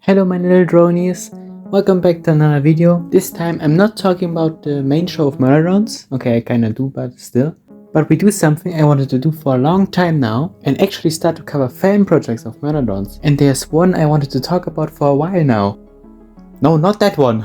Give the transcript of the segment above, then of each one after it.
Hello my little dronies, welcome back to another video. This time I'm not talking about the main show of Murderons, okay I kinda do but still. But we do something I wanted to do for a long time now and actually start to cover fan projects of Murderons. And there's one I wanted to talk about for a while now. No, not that one.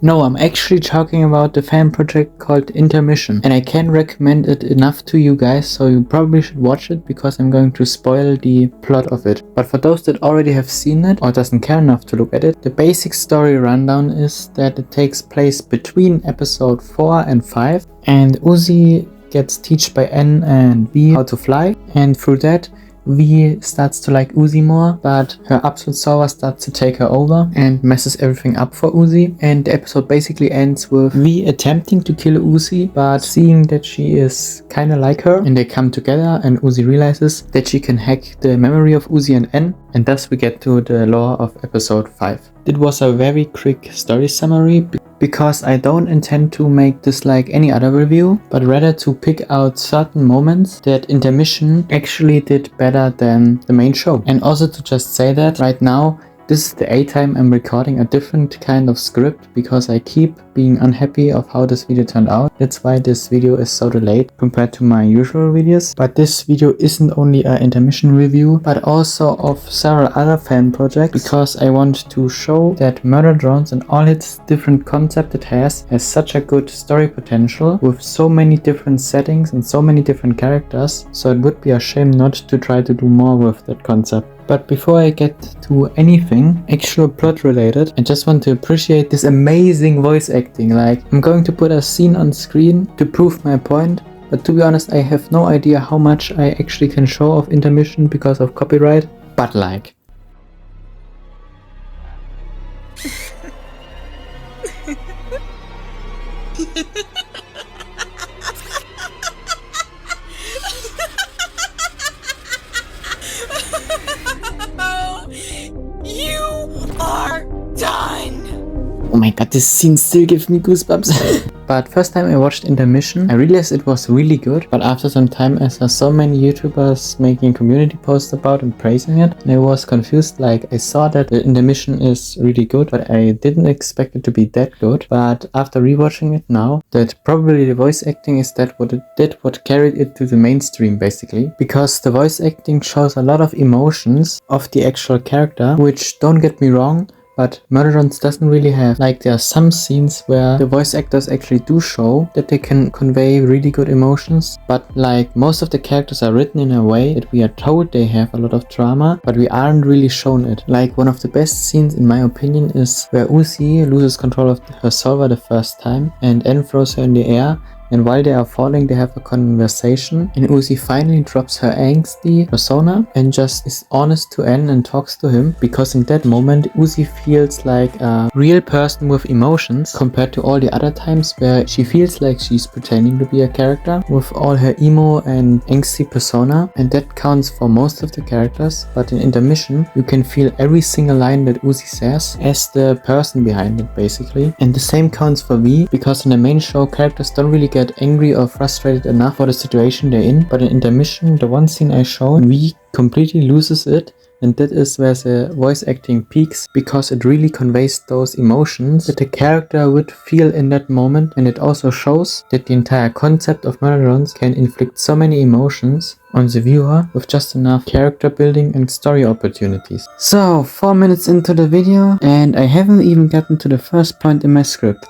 No, I'm actually talking about the fan project called Intermiton, and I can't recommend it enough to you guys, so you probably should watch it because I'm going to spoil the plot of it. But for those that already have seen it or doesn't care enough to look at it, the basic story rundown is that it takes place between episode 4 and 5, and Uzi gets taught by N and V how to fly, and through that V starts to like Uzi more, but her absolute sour starts to take her over and messes everything up for Uzi. And the episode basically ends with V attempting to kill Uzi, but seeing that she is kinda like her, and they come together and Uzi realizes that she can hack the memory of Uzi and N, and thus we get to the lore of episode 5. It was a very quick story summary because I don't intend to make this like any other review, but rather to pick out certain moments that Intermiton actually did better than the main show. And also to just say that right now, this is the 8th time I'm recording a different kind of script because I keep being unhappy of how this video turned out. That's why this video is so delayed compared to my usual videos. But this video isn't only an Intermiton review, but also of several other fan projects, because I want to show that Murderons and all its different concept it has such a good story potential with so many different settings and so many different characters. So it would be a shame not to try to do more with that concept. But before I get to anything actual plot related, I just want to appreciate this amazing voice acting. Like, I'm going to put a scene on screen to prove my point, but to be honest I have no idea how much I actually can show of Intermiton because of copyright, but like. Oh my god, this scene still gives me goosebumps. But first time I watched Intermiton, I realized it was really good, but after some time I saw so many YouTubers making community posts about and praising it, and I was confused. Like, I saw that the Intermiton is really good, but I didn't expect it to be that good. But after rewatching it now, that probably the voice acting is that what it did, what carried it to the mainstream basically, because the voice acting shows a lot of emotions of the actual character, which, don't get me wrong, but Murderons doesn't really have. Like, there are some scenes where the voice actors actually do show that they can convey really good emotions, but like most of the characters are written in a way that we are told they have a lot of drama, but we aren't really shown it. Like, one of the best scenes in my opinion is where Uzi loses control of her solver the first time and N throws her in the air, and while they are falling they have a conversation, and Uzi finally drops her angsty persona and just is honest to N and talks to him, because in that moment Uzi feels like a real person with emotions compared to all the other times where she feels like she's pretending to be a character with all her emo and angsty persona, and that counts for most of the characters. But in Intermiton you can feel every single line that Uzi says as the person behind it basically, and the same counts for V, because in the main show characters don't really get angry or frustrated enough for the situation they're in, but in Intermiton, the one scene I showed, V completely loses it, and that is where the voice acting peaks, because it really conveys those emotions that the character would feel in that moment, and it also shows that the entire concept of Murderons can inflict so many emotions on the viewer with just enough character building and story opportunities. So, 4 minutes into the video, and I haven't even gotten to the first point in my script.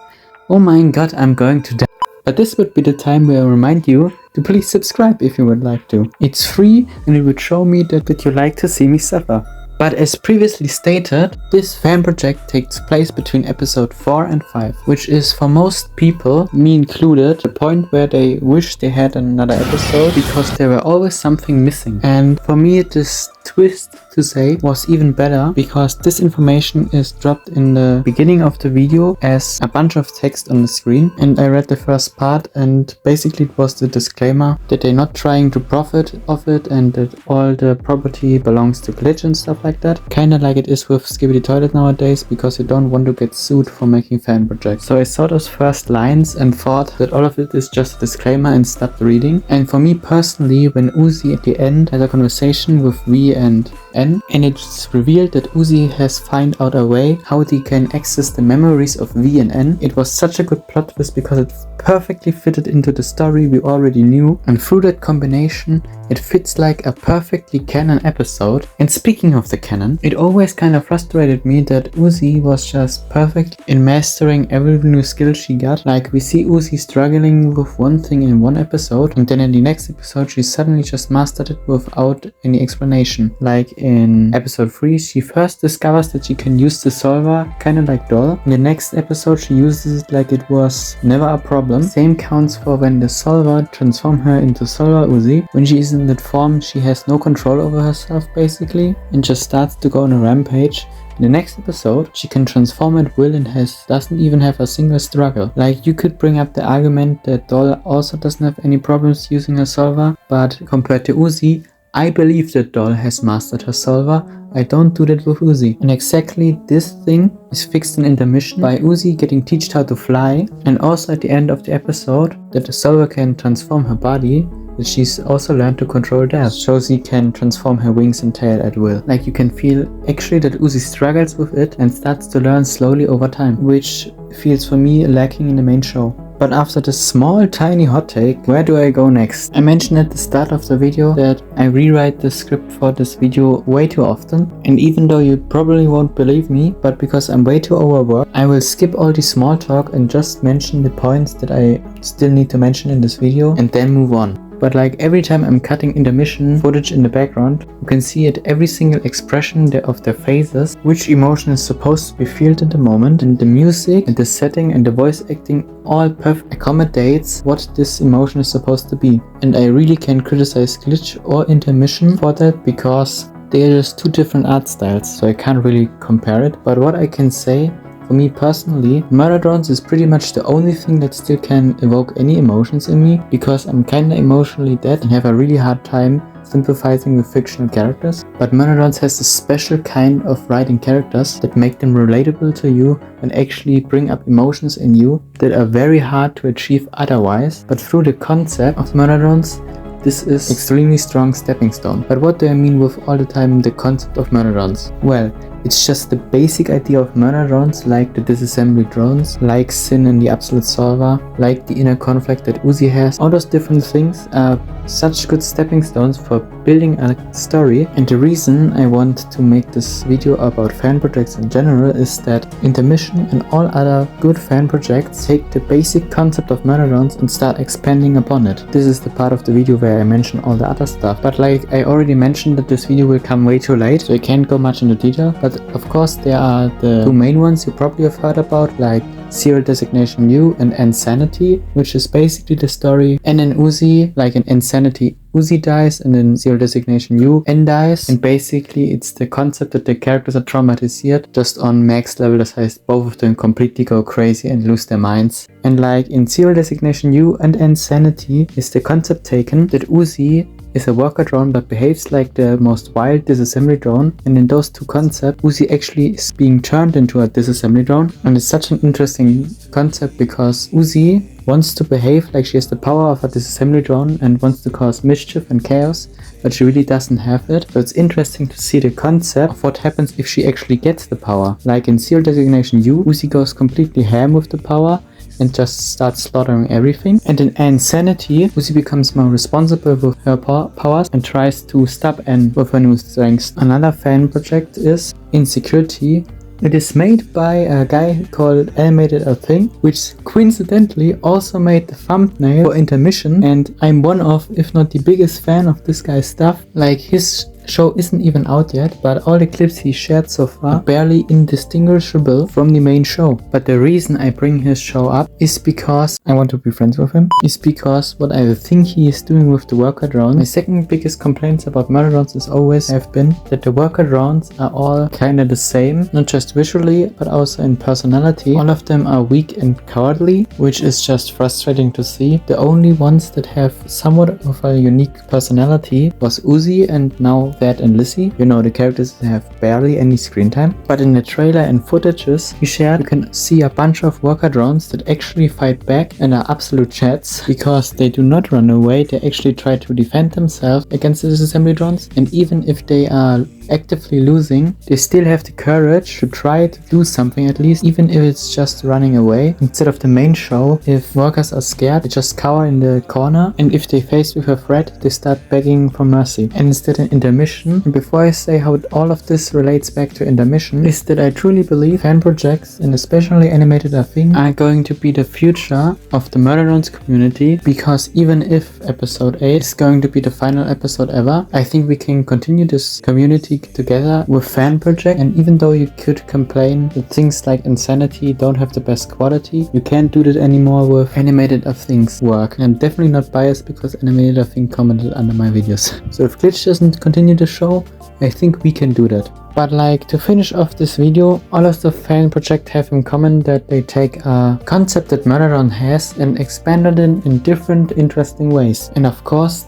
Oh my god, I'm going to die. But this would be the time where I remind you to please subscribe if you would like to. It's free and it would show me that you like to see me suffer. But as previously stated, this fan project takes place between episode 4 and 5, which is for most people, me included, the point where they wish they had another episode because there were always something missing. And for me this twist to say was even better, because this information is dropped in the beginning of the video as a bunch of text on the screen, and I read the first part, and basically it was the disclaimer that they're not trying to profit of it and that all the property belongs to Glitch and stuff like that, kinda like it is with Skibidi Toilet nowadays, because you don't want to get sued for making fan projects. So I saw those first lines and thought that all of it is just a disclaimer and stopped reading. And for me personally, when Uzi at the end has a conversation with V and N, and it's revealed that Uzi has found out a way how they can access the memories of V and N. It was such a good plot twist because it perfectly fitted into the story we already knew, and through that combination it fits like a perfectly canon episode. And speaking of the canon, it always kind of frustrated me that Uzi was just perfect in mastering every new skill she got. Like, we see Uzi struggling with one thing in one episode, and then in the next episode she suddenly just mastered it without any explanation. Like in episode 3, she first discovers that she can use the solver kinda like Doll. In the next episode she uses it like it was never a problem. Same counts for when the solver transforms her into Solver Uzi. When she is in that form, she has no control over herself basically and just starts to go on a rampage. In the next episode, she can transform at will and doesn't even have a single struggle. Like, you could bring up the argument that Doll also doesn't have any problems using her solver, but compared to Uzi, I believe that Doll has mastered her solver. I don't do that with Uzi. And exactly this thing is fixed in Intermission by Uzi getting taught how to fly, and also at the end of the episode that the solver can transform her body, that she's also learned to control death. Shows she can transform her wings and tail at will. Like, you can feel actually that Uzi struggles with it and starts to learn slowly over time, which feels for me lacking in the main show. But after this small tiny hot take, where do I go next? I mentioned at the start of the video that I rewrite the script for this video way too often, and even though you probably won't believe me, but because I'm way too overworked, I will skip all the small talk and just mention the points that I still need to mention in this video and then move on. But like, every time I'm cutting intermission footage in the background, you can see at every single expression of their faces which emotion is supposed to be felt in the moment, and the music and the setting and the voice acting all perfect accommodates what this emotion is supposed to be. And I really can't criticize Glitch or Intermission for that because they are just two different art styles, so I can't really compare it. But what I can say, for me personally, Murder Drones is pretty much the only thing that still can evoke any emotions in me, because I'm kinda emotionally dead and have a really hard time sympathizing with fictional characters. But Murder Drones has a special kind of writing characters that make them relatable to you and actually bring up emotions in you that are very hard to achieve otherwise. But through the concept of Murder Drones, this is extremely strong stepping stone. But what do I mean with all the time the concept of Murder Drones? Well, it's just the basic idea of Murder Drones, like the disassembly drones, like Sin and the Absolute Solver, like the inner conflict that Uzi has. All those different things are such good stepping stones for building a story. And the reason I want to make this video about fan projects in general is that Intermission and all other good fan projects take the basic concept of Murder Drones and start expanding upon it. This is the part of the video where I mention all the other stuff. But like I already mentioned that this video will come way too late, so I can't go much into detail. But of course there are the two main ones you probably have heard about, like Seral Designation U and Nsainaty, which is basically the story. And in Uzi, like in Nsainaty, Uzi dies, and in Seral Designation U, N dies. And basically it's the concept that the characters are traumatized just on max level. That heißt, both of them completely go crazy and lose their minds. And like in Seral Designation U and Nsainaty is the concept taken that Uzi is a worker drone but behaves like the most wild disassembly drone, and in those two concepts Uzi actually is being turned into a disassembly drone. And it's such an interesting concept because Uzi wants to behave like she has the power of a disassembly drone and wants to cause mischief and chaos, but she really doesn't have it. So it's interesting to see the concept of what happens if she actually gets the power. Like in Seral Designation U, Uzi goes completely ham with the power and just starts slaughtering everything. And in Nsainaty, Uzi becomes more responsible with her powers and tries to stop N with her new strengths. Another fan project is INSECURITY. It is made by a guy called Animated a Thing, which coincidentally also made the thumbnail for Intermission, and I'm one of, if not the biggest fan of this guy's stuff. Like, his show isn't even out yet, but all the clips he shared so far are barely indistinguishable from the main show. But the reason I bring his show up is because I want to be friends with him, is because what I think he is doing with the worker drones. My second biggest complaints about Murder Drones is always have been that the worker drones are all kinda the same, not just visually but also in personality. All of them are weak and cowardly, which is just frustrating to see. The only ones that have somewhat of a unique personality was Uzi and now That and Lizzie. You know, the characters have barely any screen time. But in the trailer and footages he shared, you can see a bunch of worker drones that actually fight back and are absolute chats, because they do not run away. They actually try to defend themselves against the disassembly drones, and even if they are actively losing, they still have the courage to try to do something at least, even if it's just running away. Instead of the main show, if workers are scared, they just cower in the corner, and if they face with a threat, they start begging for mercy. And instead in Intermission, and before I say how all of this relates back to Intermission, is that I truly believe fan projects, and especially animated a thing, are going to be the future of the Murderons community, because even if episode 8 is going to be the final episode ever, I think we can continue this community together with fan project. And even though you could complain that things like Nsainaty don't have the best quality, you can't do that anymore with animated of things work. And I'm definitely not biased because animated of thing commented under my videos. So if Glitch doesn't continue the show, I think we can do that. But like, to finish off this video, all of the fan projects have in common that they take a concept that Murderon has and expanded it in different interesting ways. And of course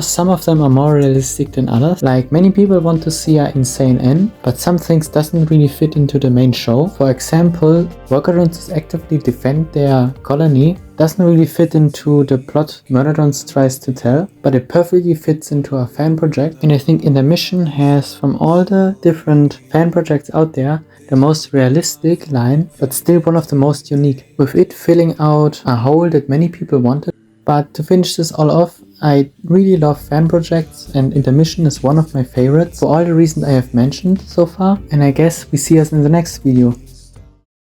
some of them are more realistic than others. Like, many people want to see an insane end, but some things doesn't really fit into the main show. For example, Workerons actively defend their colony doesn't really fit into the plot Murderons tries to tell, but it perfectly fits into a fan project. And I think Intermission has, from all the different fan projects out there, the most realistic line, but still one of the most unique, with it filling out a hole that many people wanted. But to finish this all off, I really love fan projects, and Intermission is one of my favorites for all the reasons I have mentioned so far. And I guess we see us in the next video.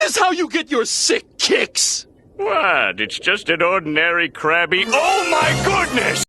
This is how you get your sick kicks! What? It's just an ordinary crabby. Oh my goodness!